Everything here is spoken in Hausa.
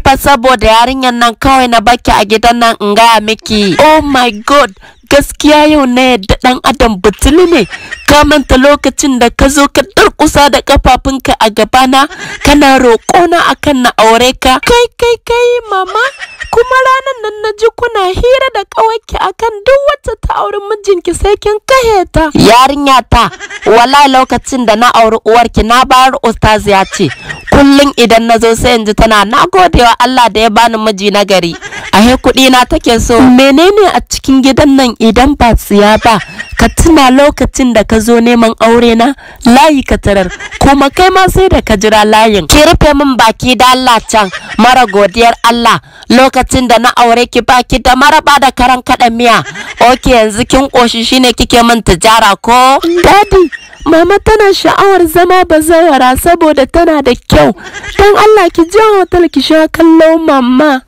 fa saboda yarinyar nan kawai na baki a gidan nan in gaya miki. Oh my god, gaskiya yau na yadda dan adam butulu ne. Ka manta lokacin da ka zo ka durƙusa da kafafunka a gabana kana roƙona akan na aure ka. Kai mama, kuma ranan nan na ji kuna hira da ƙawarki akan duk wacce ta auri mijinki sai kin kahe ta. Yarinya ta, wallahi lokacin da na auri uwarki na bayar ustaziya ce. Kullum idan na zo sai in ji tana nagodewa Allah da ya bani miji na gari. Ahe kuɗi na take so. Menene a cikin gidan nan idan ba tsiya ba? Ka tuna lokacin da ka zo neman aure na layi ka tarar, kuma kai ma sai da ka jira layin. Ki rufe min baki da Allah can, mara godiyar Allah. Lokacin da na aure ki baki da maraba da karan kaɗa miya. Oke, yanzu kin ƙoshi shine kike min tijara ko? Daddy, mama tana sha'awar zama bazawara saboda tana da kyau. Don Allah ki je hotel ki sha kallo mama.